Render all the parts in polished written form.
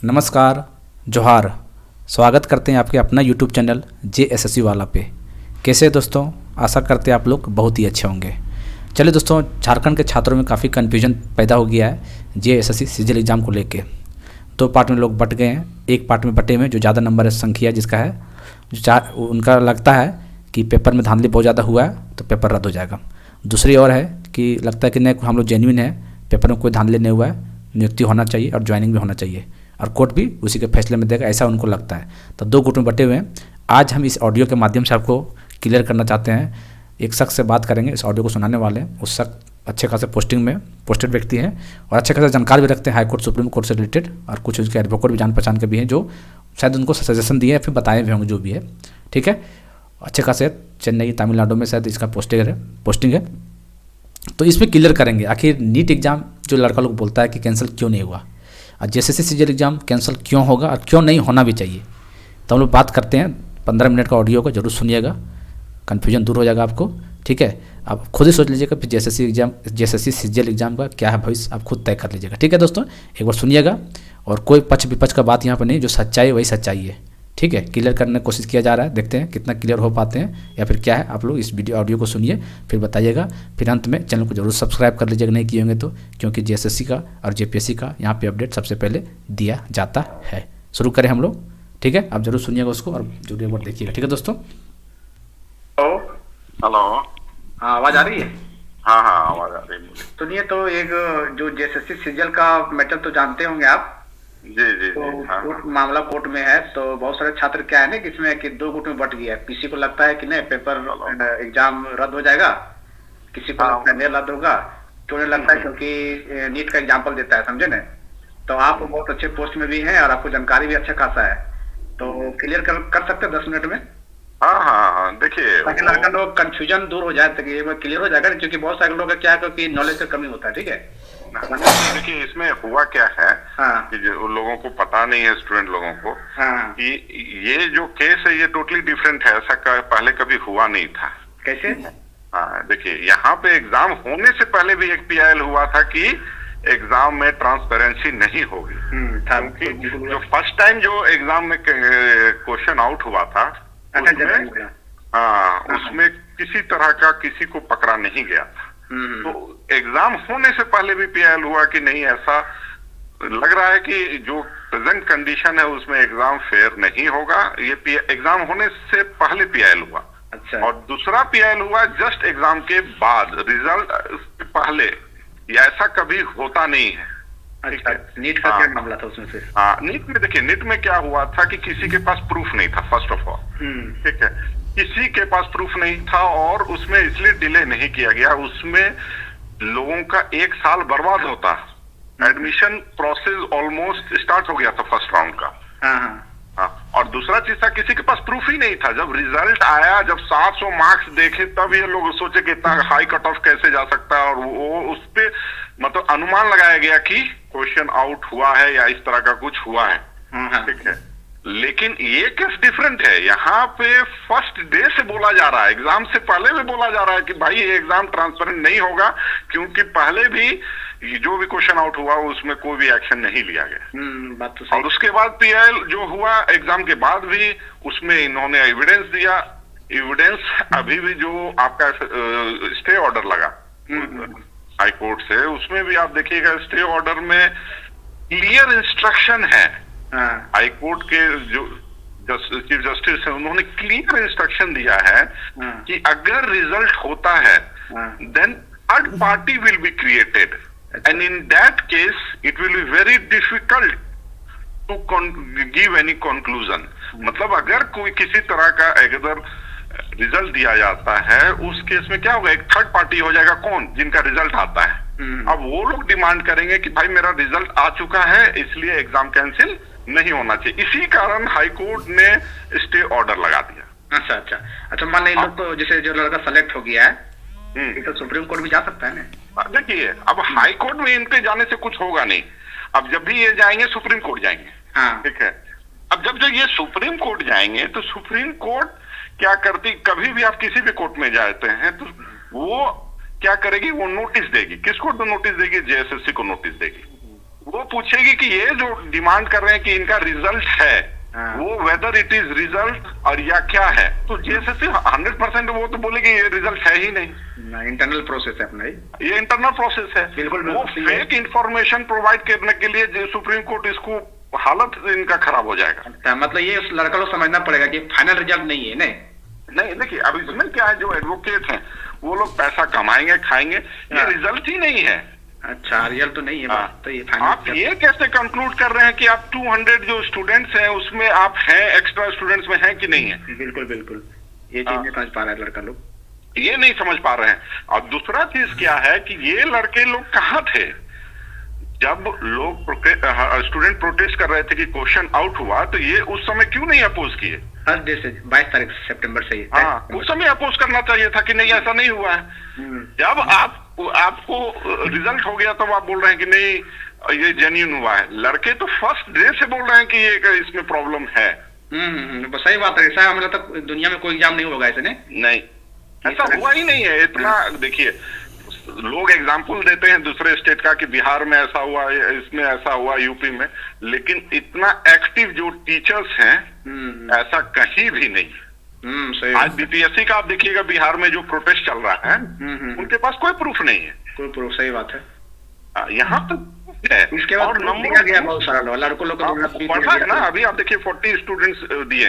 नमस्कार, जोहार। स्वागत करते हैं आपके अपना यूट्यूब चैनल JSSC वाला पे। कैसे हैं दोस्तों? आशा करते हैं आप लोग बहुत ही अच्छे होंगे। चलिए दोस्तों, झारखंड के छात्रों में काफ़ी कन्फ्यूजन पैदा हो गया है JSSC सीजीएल एग्ज़ाम को लेके। दो पार्ट में लोग बट गए हैं। एक पार्ट में बटे हुए जो ज़्यादा नंबर है संख्या जिसका है, जो उनका लगता है कि पेपर में धांधली बहुत ज़्यादा हुआ है तो पेपर रद्द हो जाएगा। दूसरी ओर है कि लगता है कि नहीं, हम लोग जेन्युइन है, पेपर में कोई धांधली नहीं हुआ है, नियुक्ति होना चाहिए और ज्वाइनिंग भी होना चाहिए और कोर्ट भी उसी के फैसले में देगा, ऐसा उनको लगता है। तो दो गुट में बटे हुए हैं। आज हम इस ऑडियो के माध्यम से आपको क्लियर करना चाहते हैं। एक शख्स से बात करेंगे, इस ऑडियो को सुनाने वाले हैं। उस शख्स अच्छे खासे पोस्टिंग में पोस्टेड व्यक्ति हैं और अच्छे खासे जानकार भी रखते हैं हाई कोर्ट, सुप्रीम कोर्ट से रिलेटेड, और कुछ उसके एडवोकेट भी जान पहचान के भी हैं जो शायद उनको सजेशन दिए या फिर बताए भी होंगे, जो भी है। ठीक है, अच्छे खासे चेन्नई तमिलनाडु में शायद इसका पोस्टिंग है। तो इसमें क्लियर करेंगे आखिर नीट एग्ज़ाम जो लड़का लोग बोलता है कि कैंसिल क्यों नहीं हुआ, और JSSC सीजीएल एग्ज़ाम कैंसिल क्यों होगा और क्यों नहीं होना भी चाहिए। तो हम लोग बात करते हैं। 15 मिनट का ऑडियो को जरूर सुनिएगा, कन्फ्यूजन दूर हो जाएगा आपको। ठीक है, आप खुद ही सोच लीजिएगा फिर JSSC सीजीएल एग्ज़ाम का क्या है भविष्य, आप खुद तय कर लीजिएगा। ठीक है दोस्तों, एक बार सुनिएगा। और कोई पक्ष विपक्ष का बात यहाँ पर नहीं, जो सच्चाई वही सच्चाई है। ठीक है, क्लियर करने की कोशिश किया जा रहा है, देखते हैं कितना क्लियर हो पाते हैं या फिर क्या है। आप लोग इस ऑडियो को सुनिए, फिर बताइएगा। फिर अंत में चैनल को जरूर सब्सक्राइब कर लीजिएगा नहीं किए होंगे तो, क्योंकि JSSC का और JPSC का यहाँ पे अपडेट सबसे पहले दिया जाता है। शुरू करें हम लोग। ठीक है, आप जरूर सुनिएगा उसको और जरूर एक बार देखिएगा। ठीक है दोस्तों। हेलो। हाँ, आवाज आ रही है? हाँ आवाज आ रही है। सुनिए, तो एक जो JSSC सीजीएल का मैटर तो जानते होंगे आप। जी तो हाँ। मामला कोर्ट में है, तो बहुत सारे छात्र क्या है ना कि इसमें कि दो गुट में बट गया है। किसी को लगता है कि नहीं, पेपर एग्जाम रद्द हो जाएगा, किसी को लगता है नहीं रद्द होगा। क्यों नहीं लगता है? क्योंकि नीट का एग्जाम्पल देता है, समझे ना। तो आप बहुत अच्छे पोस्ट में भी हैं और आपको जानकारी भी अच्छा खासा है, तो क्लियर कर सकते हैं 10 मिनट में? हाँ देखिए, ताकि लड़का लोग कंफ्यूजन दूर हो जाए, ताकि ये क्लियर हो जाएगा। क्योंकि बहुत सारे लोगों का क्या है, क्योंकि नॉलेज का कमी होता है। ठीक है, देखिए इसमें हुआ क्या है। हाँ। कि जो लोगों को पता नहीं है, स्टूडेंट लोगों को, हाँ। कि ये जो केस है ये टोटली डिफरेंट है। ऐसा पहले कभी हुआ नहीं था। कैसे? हाँ देखिए, यहाँ पे एग्जाम होने से पहले भी एक PIL हुआ था कि एग्जाम में ट्रांसपेरेंसी नहीं होगी। क्योंकि जो फर्स्ट टाइम जो एग्जाम में क्वेश्चन आउट हुआ था, उसमें किसी तरह का किसी को पकड़ा नहीं गया था। तो एग्जाम होने से पहले भी PIL हुआ कि नहीं, ऐसा लग रहा है कि जो प्रेजेंट कंडीशन है उसमें एग्जाम फेयर नहीं होगा। ये एग्जाम होने से पहले PIL हुआ। अच्छा। और दूसरा PIL हुआ जस्ट एग्जाम के बाद, रिजल्ट पहले। ये ऐसा कभी होता नहीं है। अच्छा, नीट का क्या मामला था उसमें फिर? हाँ, नीट में देखिए, नीट में क्या हुआ था कि किसी के पास प्रूफ नहीं था, फर्स्ट ऑफ ऑल। ठीक है, किसी के पास प्रूफ नहीं था और उसमें इसलिए डिले नहीं किया गया। उसमें लोगों का 1 साल बर्बाद होता। एडमिशन प्रोसेस ऑलमोस्ट स्टार्ट हो गया था फर्स्ट राउंड का। हाँ, और दूसरा चीज था, किसी के पास प्रूफ ही नहीं था। जब रिजल्ट आया, जब 700 मार्क्स देखे, तब ये लोग सोचे कि इतना हाई कट ऑफ कैसे जा सकता है। और वो उस पे मतलब अनुमान लगाया गया कि क्वेश्चन आउट हुआ है या इस तरह का कुछ हुआ है। ठीक है, लेकिन ये केस डिफरेंट है। यहाँ पे फर्स्ट डे से बोला जा रहा है, एग्जाम से पहले भी बोला जा रहा है कि भाई ये एग्जाम ट्रांसपेरेंट नहीं होगा, क्योंकि पहले भी जो भी क्वेश्चन आउट हुआ उसमें कोई भी एक्शन नहीं लिया गया। बात तो सही। और उसके बाद PIL जो हुआ एग्जाम के बाद भी, उसमें इन्होंने एविडेंस दिया। एविडेंस अभी भी जो आपका स्टे ऑर्डर लगा हाई कोर्ट से, उसमें भी आप देखिएगा स्टे ऑर्डर में क्लियर इंस्ट्रक्शन है। हाई कोर्ट के जो चीफ जस्टिस है, उन्होंने क्लियर इंस्ट्रक्शन दिया है कि अगर रिजल्ट होता है then third party will be created, and in that case it will be very difficult to give any conclusion. मतलब अगर कोई किसी तरह का अगर रिजल्ट दिया जाता है, उस केस में क्या होगा, एक थर्ड पार्टी हो जाएगा। कौन? जिनका रिजल्ट आता है। अब वो लोग डिमांड करेंगे कि भाई मेरा रिजल्ट आ चुका है, इसलिए एग्जाम कैंसिल नहीं होना चाहिए। इसी कारण हाई कोर्ट ने स्टे ऑर्डर लगा दिया। अच्छा, मान लीजिए लोग तो जैसे जो लड़का सेलेक्ट हो गया है, तो सुप्रीम कोर्ट भी जा सकता है ना? देखिए, अब हाई कोर्ट में इनके जाने से कुछ होगा नहीं। अब जब भी ये जाएंगे सुप्रीम कोर्ट जाएंगे। ठीक है, अब जब ये सुप्रीम कोर्ट जाएंगे तो सुप्रीम कोर्ट क्या करती, कभी भी आप किसी भी कोर्ट में जाते हैं तो वो क्या करेगी, वो नोटिस देगी। किसको नोटिस देगी? JSSC को नोटिस देगी। वो पूछेगी कि ये जो डिमांड कर रहे हैं कि इनका रिजल्ट है, हाँ। वो वेदर इट इज रिजल्ट और या क्या है, तो जेएसएससी 100% वो तो बोलेगी ये रिजल्ट है ही नहीं, इंटरनल प्रोसेस है अपना ये इंटरनल प्रोसेस है। बिल्कुल, वो बिल्कुल सही है। फेक इंफॉर्मेशन प्रोवाइड करने के लिए जो सुप्रीम कोर्ट इसको हालत इनका खराब हो जाएगा। अच्छा, मतलब ये उस लड़का को समझना पड़ेगा कि फाइनल रिजल्ट नहीं है। नहीं देखिए, अब इसमें क्या है, जो एडवोकेट हैं वो लोग पैसा कमाएंगे खाएंगे, ये हाँ। रिजल्ट ही नहीं है। अच्छा, रिजल्ट तो नहीं है, हाँ। बात तो ये आप फाइनल। ये कैसे कंक्लूड कर रहे हैं कि आप 200 जो स्टूडेंट्स हैं उसमें आप हैं, एक्स्ट्रा स्टूडेंट्स में हैं कि नहीं है? बिल्कुल बिल्कुल, ये चीज हाँ। नहीं समझ पा रहा है लड़का लोग। ये नहीं समझ पा रहे हैं। और दूसरा चीज क्या है कि ये लड़के लोग कहाँ थे जब लोग स्टूडेंट प्रोटेस्ट कर रहे थे कि क्वेश्चन आउट हुआ, तो ये उस समय क्यों नहीं अपोज किए? फर्स्ट डे से 22 तारीख सितंबर से ही। हाँ, उस समय अपोज करना चाहिए था कि नहीं ऐसा नहीं हुआ है। जब आपको रिजल्ट हो गया तब आप बोल रहे हैं कि नहीं ये जेन्युइन हुआ है। लड़के तो फर्स्ट डे से बोल रहे हैं कि ये इसमें प्रॉब्लम है। बस सही बात है। ऐसा हमें लगता है दुनिया में कोई एग्जाम नहीं होगा ऐसे नहीं, ऐसा हुआ ही नहीं है। इतना देखिए, लोग एग्जाम्पल देते हैं दूसरे स्टेट का कि बिहार में ऐसा हुआ, इसमें ऐसा हुआ, यूपी में, लेकिन इतना एक्टिव जो टीचर्स हैं ऐसा कहीं भी नहीं। सही। आज बीपीएससी का आप देखिएगा, बिहार में जो प्रोटेस्ट चल रहा है उनके पास कोई प्रूफ नहीं है। कोई प्रूफ, सही बात है। यहाँ तो है। इसके बाद और नंबर नंबर गया बहुत सारा लड़कों लोग को बढ़ा है ना। अभी आप देखिए 40 स्टूडेंट्स दिए।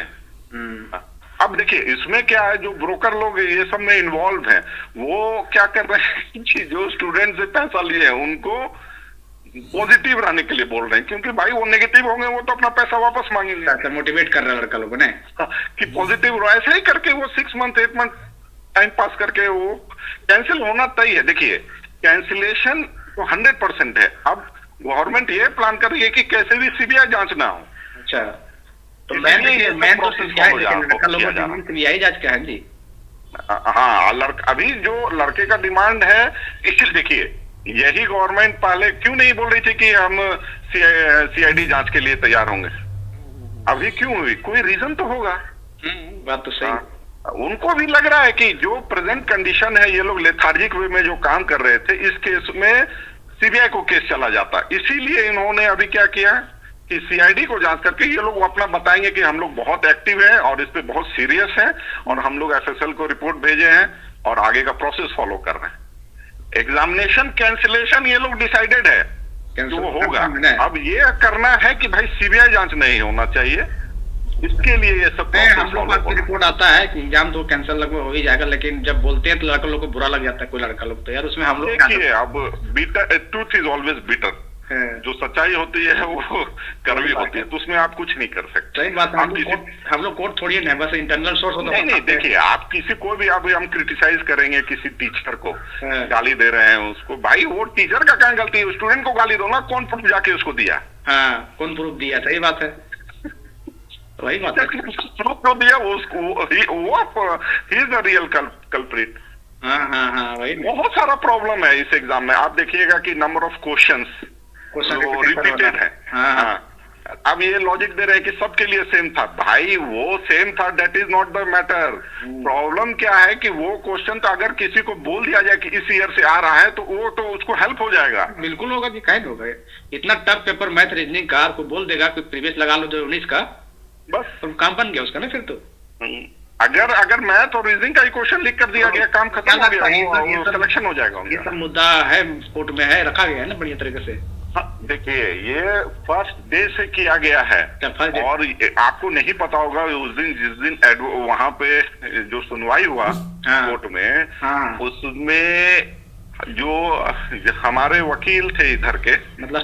अब देखिए इसमें क्या है, जो ब्रोकर लोग ये सब में इन्वॉल्व हैं वो क्या कर रहे हैं कि जो स्टूडेंट से पैसा लिए हैं उनको पॉजिटिव रहने के लिए बोल रहे हैं, क्योंकि भाई वो नेगेटिव होंगे वो तो अपना पैसा वापस मांगेंगे। मोटिवेट कर रहा है लड़का लोग ने कि पॉजिटिव रहो, ऐसे ही करके वो 6 मंथ 8 मंथ टाइम पास करके वो कैंसिल होना तय है। देखिए कैंसिलेशन तो 100% है। अब गवर्नमेंट ये प्लान कर रही है कि कैसे भी सीबीआई जांच ना हो। अच्छा, तो मैं तो सीबीआई जांच क्या है जी? हाँ, अभी जो लड़के का डिमांड है, इसलिए देखिए यही गवर्नमेंट पहले क्यों नहीं बोल रही थी कि हम सीआईडी जांच के लिए तैयार होंगे? अभी क्यों हुई? कोई रीजन तो होगा। बात तो सही। उनको भी लग रहा है कि जो प्रेजेंट कंडीशन है, ये लोग लेथार्जिक वे में जो काम कर रहे थे, इस केस में सीबीआई को केस चला जाता। इसीलिए इन्होंने अभी क्या किया कि सीआईडी को जांच करके ये लोग अपना बताएंगे कि हम लोग बहुत एक्टिव हैं और इस पे बहुत सीरियस हैं और हम लोग एफएसएल को रिपोर्ट भेजे हैं और आगे का प्रोसेस फॉलो कर रहे हैं। एग्जामिनेशन कैंसिलेशन ये लोग डिसाइडेड है जो होगा। अब ये करना है कि भाई सीबीआई जांच नहीं होना चाहिए, इसके लिए ये सब हम लोग पास रिपोर्ट आता है कि एग्जाम तो कैंसिल लगभग हो ही जाएगा, लेकिन जब बोलते हैं तो लड़का लोग को बुरा लग जाता है। कोई लड़का लोग तो यार उसमें हम लोग देखिए, अब bitter truth is always bitter. जो सच्चाई होती है वो कड़वी होती है, तो उसमें आप कुछ नहीं कर सकते। सही बात है। हम लोग कोर्ट थोड़ी है, बस इंटरनल सोर्स होता है। नहीं देखिए, आप किसी को भी अब हम क्रिटिसाइज करेंगे किसी टीचर को, गाली दे रहे हैं उसको, भाई वो टीचर का क्या गलती है? स्टूडेंट को गाली दो ना, कौन प्रूफ जाके उसको दिया? हाँ, कौन प्रूफ दिया? सही बात है, वही बात है। प्रूफ तो दिया उसको, वो he is the real culprit. हाँ, वही। बहुत सारा प्रॉब्लम है इस एग्जाम में। आप देखिएगा कि नंबर ऑफ क्वेश्चंस रिपीटेड है। हाँ। अब ये लॉजिक दे रहे हैं कि सबके लिए सेम था। भाई वो सेम था, that is not the matter. Problem क्या है कि वो क्वेश्चन तो अगर किसी को बोल दिया जाए कि इस ईयर से आ रहा है तो वो तो उसको हेल्प हो जाएगा। बिल्कुल होगा जी, काहे होगा। इतना टफ पेपर मैथ रीजनिंग का आपको बोल देगा कि प्रीवियस लगा लो 2019 का, बस तो काम बन गया उसका ना फिर तो। अगर मैथ और रीजनिंग का क्वेश्चन लिख कर दिया गया, काम खत्म हो गया, सिलेक्शन हो जाएगा। ये सब मुद्दा है कोर्ट में है, रखा गया है ना बढ़िया तरीके से। देखिए ये फर्स्ट डे से किया गया है और आपको नहीं पता होगा उस दिन जिस दिन वहां पे जो सुनवाई हुआ कोर्ट में, उसमें जो हमारे वकील थे इधर के, मतलब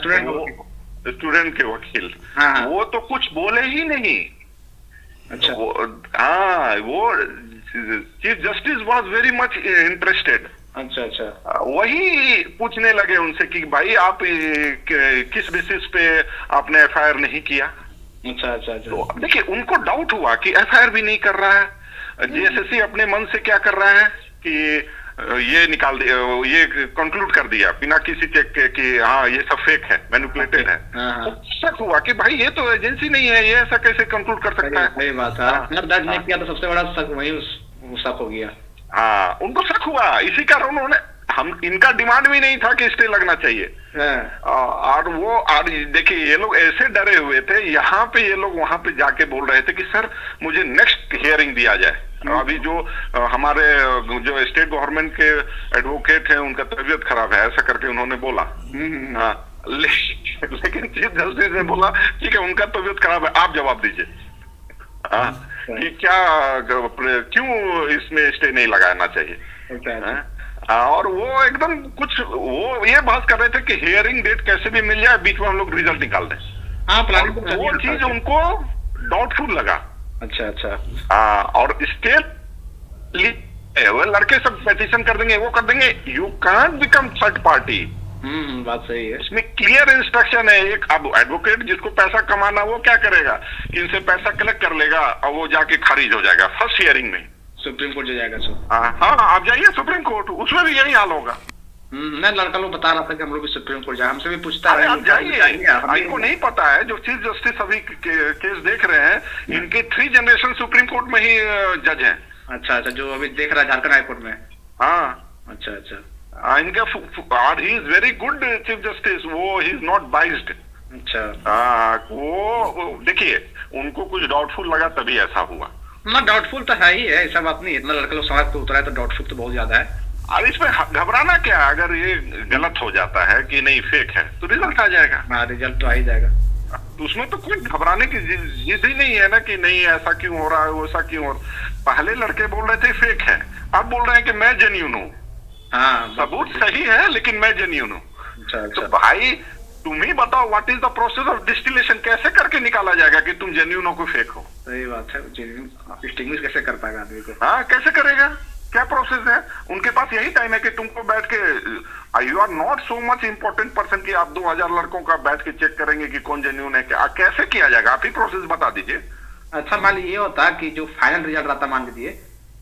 स्टूडेंट के वकील, वो तो कुछ बोले ही नहीं। अच्छा। वो chief justice was very much interested. अच्छा। वही पूछने लगे उनसे कि भाई आप किस बेसिस पे आपने एफआईआर नहीं किया। अच्छा। तो देखिए उनको डाउट हुआ कि एफआईआर भी नहीं कर रहा है। जेएसएससी अपने मन से क्या कर रहा है कि ये निकाल दिया, ये कंक्लूड कर दिया बिना किसी चेक के कि हाँ ये सब फेक है, मैनिपुलेटेड है। तो शक हुआ कि भाई ये तो एजेंसी नहीं है, ये ऐसा कैसे कंक्लूड कर सकता है। सही बात है। दर्ज नहीं किया तो सबसे बड़ा शक वही शक हो गया। हाँ, उनको शक हुआ, इसी कारण उन्होंने हम इनका डिमांड भी नहीं था कि स्टे लगना चाहिए। और वो और देखिए ये लोग ऐसे डरे हुए थे, यहाँ पे ये लोग वहां पे जाके बोल रहे थे कि सर मुझे नेक्स्ट हियरिंग दिया जाए। अभी जो हमारे जो स्टेट गवर्नमेंट के एडवोकेट हैं उनका तबीयत खराब है, ऐसा करके उन्होंने बोला। हाँ, लेकिन चीफ जस्टिस ने बोला ठीक है उनका तबीयत खराब है, आप जवाब दीजिए कि क्या क्यों इसमें स्टे नहीं लगाना चाहिए। और वो एकदम कुछ वो ये बात कर रहे थे कि हियरिंग डेट कैसे भी मिल जाए, बीच में हम लोग रिजल्ट निकाल दें। वो चीज उनको डाउटफुल लगा। अच्छा। और स्टेट वो लड़के सब पेटिशन कर देंगे, वो कर देंगे, you can't become third party. बात सही है। इसमें क्लियर इंस्ट्रक्शन है। एक अब एडवोकेट जिसको पैसा कमाना वो क्या करेगा, इनसे पैसा कलेक्ट कर लेगा और वो जाके खारिज हो जाएगा फर्स्ट हियरिंग में, सुप्रीम कोर्ट जाएगा। हाँ आप जाइए सुप्रीम कोर्ट, उसमें भी यही हाल होगा। नहीं, लड़का लोग बता रहा था कि हम लोग भी सुप्रीम कोर्ट जाए, हमसे भी पूछता है। आप जाइए, इनको नहीं पता है जो चीफ जस्टिस अभी केस देख रहे हैं, इनके 3 जनरेशन सुप्रीम कोर्ट में ही जज हैं। अच्छा, जो अभी देख रहा है झारखंड हाईकोर्ट में। हाँ, अच्छा। इनका और he is very good chief justice, वो ही इज नॉट बाइज्ड। अच्छा। वो देखिए उनको कुछ डाउटफुल लगा तभी ऐसा हुआ ना। डाउटफुल तो है ही है, ऐसा बात नहीं। इतना लड़के लोग सड़क पे उतरा है तो डाउटफुल तो बहुत ज्यादा है। और इसमें घबराना क्या, अगर ये गलत हो जाता है कि नहीं फेक है तो रिजल्ट आ जाएगा। हाँ, रिजल्ट तो आ ही जाएगा। तो उसमें तो कोई घबराने की जिद ही नहीं है ना कि नहीं ऐसा क्यों हो रहा है, वैसा क्यों हो रहा है। पहले लड़के बोल रहे थे फेक है, अब बोल रहे हैं कि मैं जेन्युइन हूँ। हाँ, सबूत सही है लेकिन मैं जेन्युइन हूँ। अच्छा। तो भाई तुम ही बताओ what is the process of distillation, कैसे करके निकाला जाएगा कि तुम जेन्युइन हो कि फेक हो। सही बात है, डिस्टिंग्विश कैसे कर पाएगा आदमी को। हाँ, कैसे करेगा, क्या प्रोसेस है। उनके पास यही टाइम है कि तुमको बैठ के, you are not so much important person कि आप 2000 लड़कों का बैठ के चेक करेंगे कि कौन जेन्युइन है। क्या कैसे किया जाएगा, आप ही प्रोसेस बता दीजिए। अच्छा, मान लीजिए ये होता कि जो फाइनल रिजल्ट रहता, मान लीजिए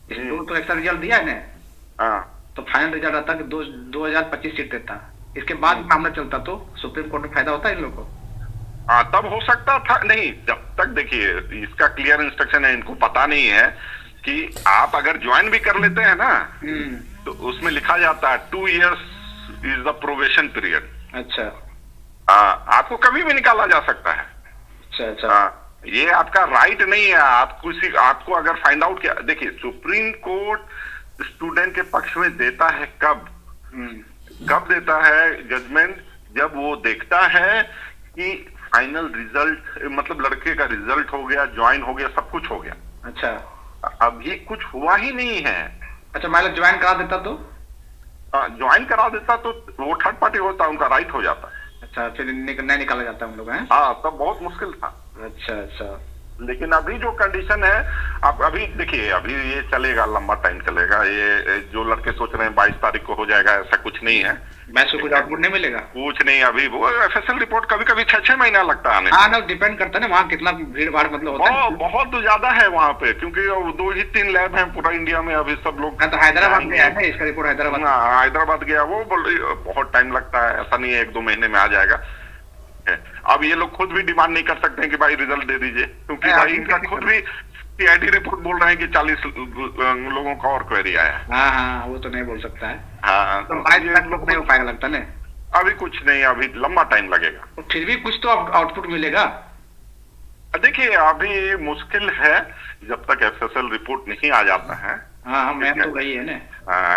तो एक रिजल्ट दिया है ना, तो फाइनल रिजल्ट आता कि 2025 सीट देता, इसके बाद मामला चलता तो सुप्रीम कोर्ट में फायदा होता है इन लोगों को। हाँ, तब हो सकता था। नहीं, जब तक देखिए इसका क्लियर इंस्ट्रक्शन है, इनको पता नहीं है कि आप अगर ज्वाइन भी कर लेते हैं ना तो उसमें लिखा जाता है 2 years is the probation period. अच्छा। आपको कभी भी निकाला जा सकता है। अच्छा। ये आपका राइट नहीं है। आपको अगर फाइंड आउट किया, देखिए सुप्रीम कोर्ट स्टूडेंट के पक्ष में देता है कब देता है जजमेंट, जब वो देखता है कि फाइनल रिजल्ट, मतलब लड़के का रिजल्ट हो गया, ज्वाइन हो गया, सब कुछ हो गया। अच्छा। अभी कुछ हुआ ही नहीं है। अच्छा, मान लो ज्वाइन करा देता तो, ज्वाइन करा देता तो वो थर्ड पार्टी होता, उनका राइट हो जाता। अच्छा, फिर नहीं निकाला जाता हम लोग हैं। हाँ, तब बहुत मुश्किल था। अच्छा। लेकिन अभी जो कंडीशन है, आप अभी देखिए, अभी ये चलेगा, लंबा टाइम चलेगा। ये जो लड़के सोच रहे हैं 22 तारीख को हो जाएगा, ऐसा कुछ नहीं है। मैच को कुछ आउटपुट नहीं मिलेगा, कुछ नहीं। अभी वो एफएसएल रिपोर्ट कभी 6 महीना लगता है आने। हाँ ना, डिपेंड करता है ना वहाँ कितना भीड़ भाड़ मतलब होता है। बहुत ज्यादा है वहाँ पे, क्योंकि 2 ही 3 लैब हैं पूरा इंडिया में अभी सब लोग। तो हैदराबाद गया है इसका रिपोर्ट, हैदराबाद गया, वो बहुत टाइम लगता है, ऐसा नहीं है 1-2 महीने में आ जाएगा। अब ये लोग खुद भी डिमांड नहीं कर सकते हैं कि भाई रिजल्ट दे दीजिए, क्योंकि भाई इनका खुद भी सीआईडी रिपोर्ट बोल रहे हैं कि 40 लोगों का और क्वेरी आया है। हाँ, वो तो नहीं बोल सकता है। हाँ, तो 22 लाख लोग नहीं हो पाएगा लगता है। अभी कुछ नहीं, अभी लंबा टाइम लगेगा। तो फिर भी कुछ तो आउटपुट मिलेगा। देखिए अभी मुश्किल है जब तक एफएसएल रिपोर्ट नहीं आ जाता है। हाँ, मैं तो वही है ना।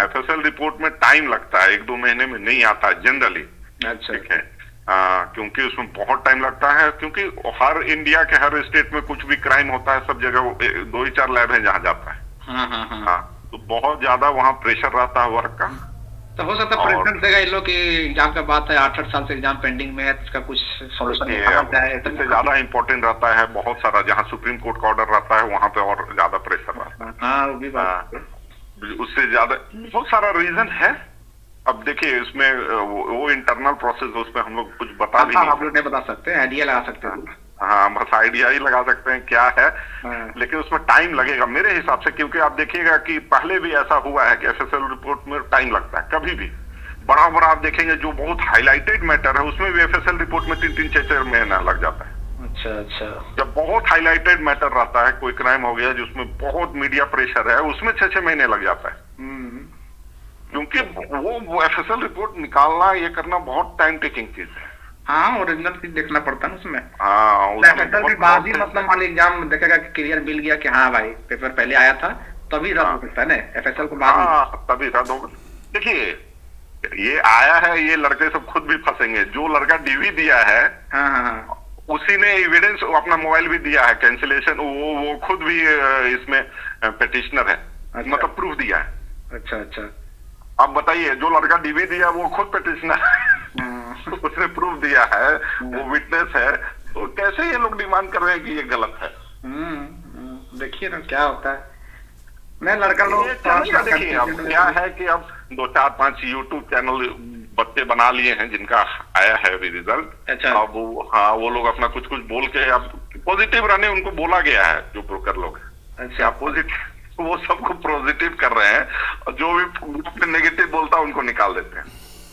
एफएसएल रिपोर्ट में टाइम लगता है, 1-2 महीने में नहीं आता जनरली। अच्छा। ठीक है। क्योंकि उसमें बहुत टाइम लगता है, क्योंकि हर इंडिया के हर स्टेट में कुछ भी क्राइम होता है, सब जगह 2 ही 4 लैब है जहाँ जाता है। हाँ, तो बहुत ज्यादा वहाँ प्रेशर रहता है वर्क का। तो हो सकता है प्रेसिडेंट देगा इन लोग की एग्जाम का बात है, 8 साल से एग्जाम पेंडिंग में है, इसका कुछ सॉल्यूशन इससे ज्यादा इम्पोर्टेंट रहता है बहुत सारा, जहाँ सुप्रीम कोर्ट का ऑर्डर रहता है वहाँ पे और ज्यादा प्रेशर रहता है। हाँ, वो भी बात है। उससे ज्यादा बहुत सारा रीजन है। अब देखिए इसमें वो इंटरनल प्रोसेस है, उसमें हम लोग कुछ बता भी आप लोग नहीं बता सकते, आइडिया लगा सकते हैं। हाँ, बस आइडिया ही लगा सकते हैं क्या है। लेकिन उसमें टाइम लगेगा मेरे हिसाब से, क्योंकि आप देखिएगा कि पहले भी ऐसा हुआ है कि एफएसएल रिपोर्ट में टाइम लगता है। कभी भी बड़ा आप देखेंगे जो बहुत हाईलाइटेड मैटर है उसमें भी एफएसएल रिपोर्ट में 3-3, 6-6 महीना लग जाता है। अच्छा। जब बहुत हाईलाइटेड मैटर रहता है, कोई क्राइम हो गया जिसमें बहुत मीडिया प्रेशर है, उसमें 6-6 महीने लग जाता है। क्योंकि वो FSL रिपोर्ट निकालना, ये करना बहुत टाइम टेकिंग चीज है। हाँ, ओरिजिनल चीज देखना पड़ता है उसमें। हाँ, FSL के बाद ही मतलब मान एग्जाम देखेगा कि क्लियर मिल गया कि हाँ भाई पेपर पहले आया था, तभी रद्द हो सकता है ना, FSL को बाद हाँ, तभी रद्द होगा। देखिए, ये आया है, ये लड़के सब खुद भी फंसेंगे। जो लड़का DV दिया है, हाँ, उसी ने एविडेंस अपना मोबाइल भी दिया है, कैंसिलेशन, वो खुद भी इसमें पिटिशनर है। अच्छा। मतलब प्रूफ दिया है। अच्छा। अब बताइए, जो लड़का DV दिया वो खुद पिटिशनर है, उसने प्रूफ दिया है, वो विटनेस है, तो कैसे ये लोग डिमांड कर रहे हैं कि ये गलत है? देखिए ना क्या होता है। मैं लड़का लोग देखिए, अब क्या है कि अब 2, 4, 5 यूट्यूब चैनल बच्चे बना लिए हैं जिनका आया है अभी रिजल्ट। अच्छा। अब वो लोग अपना कुछ कुछ बोल के, अब पॉजिटिव रहने उनको बोला गया है, जो ब्रोकर लोग हैं। अच्छा। पॉजिटिव, वो सबको पॉजिटिव कर रहे हैं, और जो भी नेगेटिव बोलता है उनको निकाल देते हैं।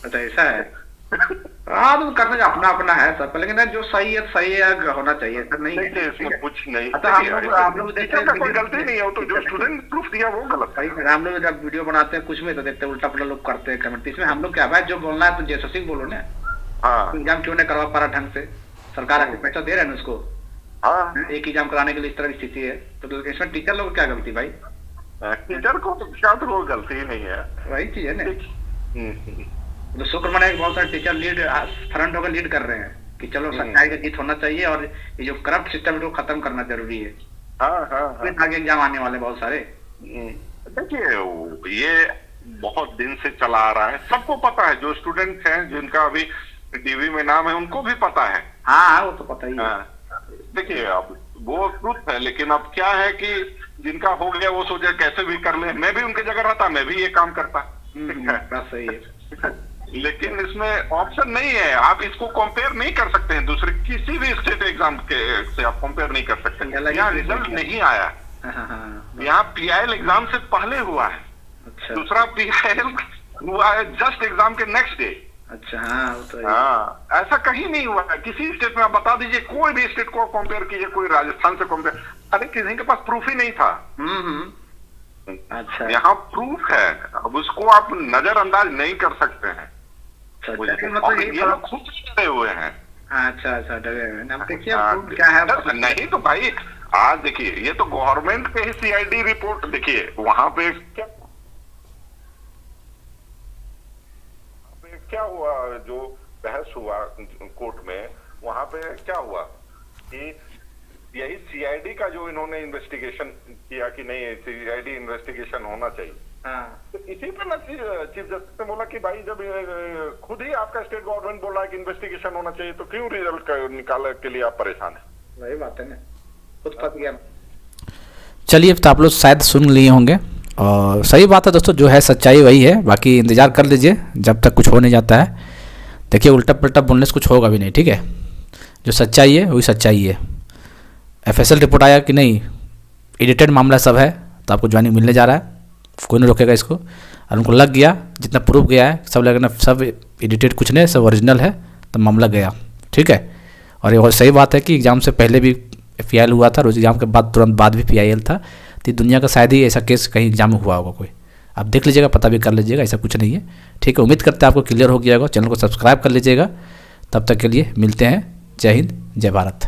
अच्छा, ऐसा है। हाँ, तो करना अपना अपना है सबका, लेकिन जो सही है होना चाहिए, सर नहीं है इसमें कुछ नहीं। अच्छा, आप लोग कोई गलती नहीं है, तो जो स्टूडेंट प्रूफ दिया वो गलत है। हम लोग जब वीडियो बनाते हैं कुछ में तो देखते हैं उल्टा पुल्टा लोग करते हैं कमेंट। इसमें हम लोग क्या भाई, जो बोलना है तो JSSC को बोलो ना। हाँ, एग्जाम क्यों नहीं करवा पा रहा ढंग से, सरकार आपको पैसा दे रहे हैं उसको। हाँ, एक एग्जाम कराने के लिए इस तरह की स्थिति है, तो इसमें टीचर लोग क्या गलती भाई? टीचर को तो शायद वो गलती ही नहीं है, वही चीज है ना। तो शुक्र मनाए बहुत सारे टीचर लीड फ्रंट होकर लीड कर रहे हैं कि चलो सच्चाई का जीत होना चाहिए, और ये जो करप्ट सिस्टम है वो खत्म करना जरूरी है। हाँ। आगे एग्जाम आने वाले बहुत सारे। देखिए, ये बहुत दिन से चला आ रहा है, सबको पता है। जो स्टूडेंट हैं जिनका अभी DV में नाम है, उनको भी पता है। हाँ, वो तो पता ही है। देखिए, अब वो ट्रुथ है, लेकिन अब क्या है कि जिनका हो गया वो सोचे कैसे भी कर ले। मैं भी उनके जगह रहता, मैं भी ये काम करता। बात सही है। लेकिन इसमें ऑप्शन नहीं है, आप इसको कंपेयर नहीं कर सकते हैं दूसरे किसी भी स्टेट एग्जाम के से। आप कंपेयर नहीं कर सकते। यहाँ रिजल्ट नहीं आया, यहाँ PIL एग्जाम से पहले हुआ है। अच्छा। दूसरा PIL हुआ है जस्ट एग्जाम के नेक्स्ट डे। अच्छा। हाँ, तो हाँ, ऐसा कहीं नहीं हुआ है किसी स्टेट में। आप बता दीजिए, कोई भी स्टेट को कंपेयर कीजिए, कोई राजस्थान से कंपेयर, अरे किसी के पास प्रूफ ही नहीं था। अच्छा। यहाँ प्रूफ है, अब उसको आप नजरअंदाज नहीं कर सकते हैं। मतलब ये लोग खुद डरे हुए हैं। अच्छा, डरे हुए हैं। देखिए क्या है, नहीं तो भाई, आज देखिए, ये तो गवर्नमेंट के ही CID रिपोर्ट देखिए, वहां पे क्या हुआ, जो बहस हुआ कोर्ट में, वहां पे क्या हुआ कि यही CID का जो इन्होंने इन्वेस्टिगेशन किया कि नहीं, CID इन्वेस्टिगेशन होना चाहिए। तो इसी पे ना चीफ जस्टिस ने बोला कि भाई, जब खुद ही आपका स्टेट गवर्नमेंट बोल रहा है कि इन्वेस्टिगेशन होना चाहिए, तो क्यों रिजल्ट निकालने के लिए आप परेशान हैं? वही बात है ना, खुद फंस गया। चलिए, तो आप लोग शायद सुन लिए होंगे, और सही बात है दोस्तों, जो है सच्चाई वही है। बाकी इंतज़ार कर लीजिए जब तक कुछ हो नहीं जाता है। देखिए, उल्टा पलटा बोलने से कुछ होगा भी नहीं, ठीक है। जो सच्चाई है वही सच्चाई है। FSL रिपोर्ट आया कि नहीं, एडिटेड मामला सब है, तो आपको ज्वाइनिंग मिलने जा रहा है, कोई नहीं रोकेगा इसको। और उनको लग गया, जितना प्रूफ गया है सब लगना, सब एडिटेड कुछ नहीं, सब ओरिजिनल है, तो मामला गया, ठीक है। और ये सही बात है कि एग्ज़ाम से पहले भी PIL हुआ था, और उस एग्ज़ाम के बाद तुरंत बाद भी PIL था। तो दुनिया का शायद ही ऐसा केस कहीं एग्जाम में हुआ होगा कोई। आप देख लीजिएगा, पता भी कर लीजिएगा, ऐसा कुछ नहीं है, ठीक है। उम्मीद करते हैं आपको क्लियर हो गया होगा। चैनल को सब्सक्राइब कर लीजिएगा। तब तक के लिए मिलते हैं। जय हिंद, जय भारत।